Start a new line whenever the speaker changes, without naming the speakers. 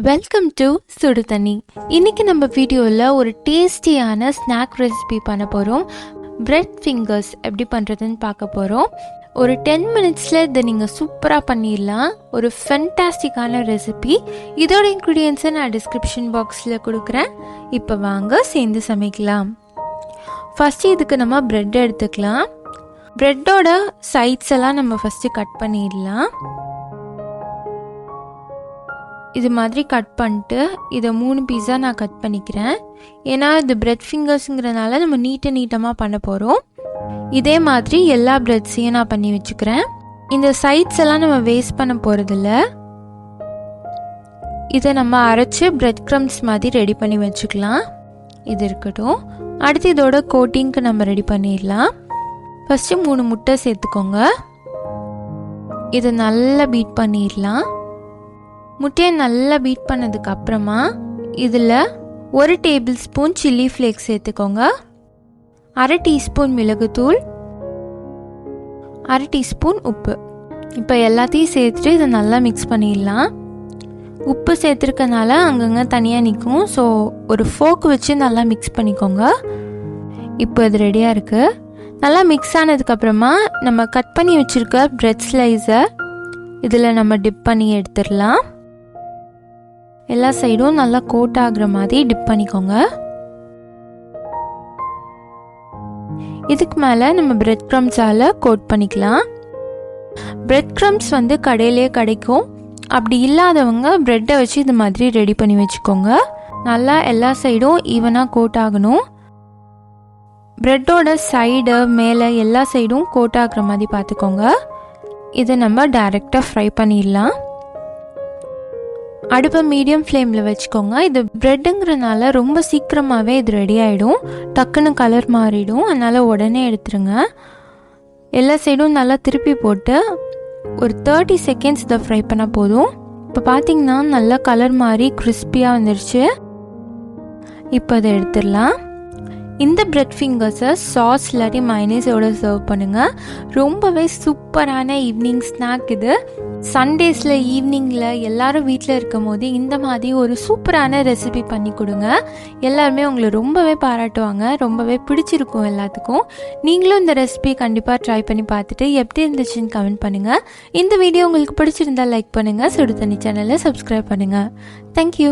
Welcome to சுடு தண்ணி. இன்னைக்கு நம்ம வீடியோவில் ஒரு டேஸ்டியான ஸ்நாக் ரெசிபி பண்ண போகிறோம். பிரெட் ஃபிங்கர்ஸ் எப்படி பண்ணுறதுன்னு பார்க்க போகிறோம். ஒரு 10 மினிட்ஸில் இதை நீங்கள் சூப்பராக பண்ணிடலாம். ஒரு ஃபென்டாஸ்டிக்கான ரெசிபி. இதோட இன்க்ரீடியன்ஸை நான் டிஸ்கிரிப்ஷன் பாக்ஸில் கொடுக்குறேன். இப்போ வாங்க சேர்ந்து சமைக்கலாம். ஃபஸ்ட்டு இதுக்கு நம்ம பிரெட் எடுத்துக்கலாம். பிரெட்டோட சைட்ஸ் எல்லாம் நம்ம ஃபஸ்ட்டு கட் பண்ணிடலாம். இது மாதிரி கட் பண்ணிட்டு இதை 3 பீஸாக நான் கட் பண்ணிக்கிறேன். ஏன்னா இது பிரெட் ஃபிங்கர்ஸுங்கிறனால நம்ம நீட்டமாக பண்ண போகிறோம். இதே மாதிரி எல்லா பிரெட்ஸையும் நான் பண்ணி வச்சுக்கிறேன். இந்த சைட்ஸ் எல்லாம் நம்ம வேஸ்ட் பண்ண போகிறதில்ல. இதை நம்ம அரைச்சி பிரெட் க்ரம்ஸ் மாதிரி ரெடி பண்ணி வச்சுக்கலாம். இது இருக்கட்டும். அடுத்து இதோட கோட்டிங்க்கு நம்ம ரெடி பண்ணிடலாம். ஃபஸ்ட்டு 3 முட்டை சேர்த்துக்கோங்க. இதை நல்லா பீட் பண்ணிடலாம். முட்டையை நல்லா பீட் பண்ணதுக்கு அப்புறமா இதில் 1 டேபிள் ஸ்பூன் சில்லி ஃப்ளேக்ஸ் சேர்த்துக்கோங்க. 1/2 டீஸ்பூன் மிளகுத்தூள், 1/2 டீஸ்பூன் உப்பு. இப்போ எல்லாத்தையும் சேர்த்துட்டு இதை நல்லா மிக்ஸ் பண்ணிடலாம். உப்பு சேர்த்துருக்கனால அங்கங்கே தனியாக நிற்கும். ஸோ ஒரு ஃபோக் வச்சு நல்லா மிக்ஸ் பண்ணிக்கோங்க. இப்போ இது ரெடியாக இருக்குது. நல்லா மிக்ஸ் ஆனதுக்கப்புறமா நம்ம கட் பண்ணி வச்சுருக்க பிரெட் ஸ்லைஸை இதில் நம்ம டிப் பண்ணி எடுத்துடலாம். எல்லா சைடும் நல்லா கோட் ஆகுற மாதிரி டிப் பண்ணிக்கோங்க. இதுக்கு மேலே நம்ம பிரெட் க்ரம்ஸால் கோட் பண்ணிக்கலாம். பிரெட் க்ரம்ஸ் கடையிலே கிடைக்கும். அப்படி இல்லாதவங்க பிரெட்டை வச்சு இது மாதிரி ரெடி பண்ணி வச்சுக்கோங்க. நல்லா எல்லா சைடும் ஈவனாக கோட் ஆகணும். பிரெட்டோட சைடு மேலே எல்லா சைடும் கோட் ஆகுற மாதிரி பார்த்துக்கோங்க. இதை நம்ம டைரெக்டாக ஃப்ரை பண்ணிடலாம். அடுப்பை மீடியம் ஃப்ளேமில் வச்சுக்கோங்க. இது ப்ரெட்டுங்கிறனால ரொம்ப சீக்கிரமாகவே இது ரெடி ஆகிடும். டக்குன்னு கலர் மாறிடும். அதனால் உடனே எடுத்துருங்க. எல்லா சைடும் நல்லா திருப்பி போட்டு ஒரு 30 செகண்ட்ஸ் இதை ஃப்ரை பண்ணால் போதும். இப்போ பார்த்தீங்கன்னா நல்லா கலர் மாறி கிறிஸ்பியாக வந்துடுச்சு. இப்போ அதை எடுத்துடலாம். இந்த பிரெட் ஃபிங்கர்ஸை சாஸ் இல்லாட்டி மைனேஸோட சர்வ் பண்ணுங்கள். ரொம்பவே சூப்பரான ஈவினிங் ஸ்நாக் இது. சண்டேஸில் ஈவினிங்கில் எல்லோரும் வீட்டில் இருக்கும் போது இந்த மாதிரி ஒரு சூப்பரான ரெசிபி பண்ணி கொடுங்க. எல்லாருமே உங்களை ரொம்பவே பாராட்டுவாங்க. ரொம்பவே பிடிச்சிருக்கும் எல்லாத்துக்கும். நீங்களும் இந்த ரெசிபி கண்டிப்பாக ட்ரை பண்ணி பார்த்துட்டு எப்படி இருந்துச்சுன்னு கமெண்ட் பண்ணுங்கள். இந்த வீடியோ உங்களுக்கு பிடிச்சிருந்தால் லைக் பண்ணுங்கள். சுடு தண்ணி சேனலை சப்ஸ்கிரைப் பண்ணுங்கள். தேங்க்யூ.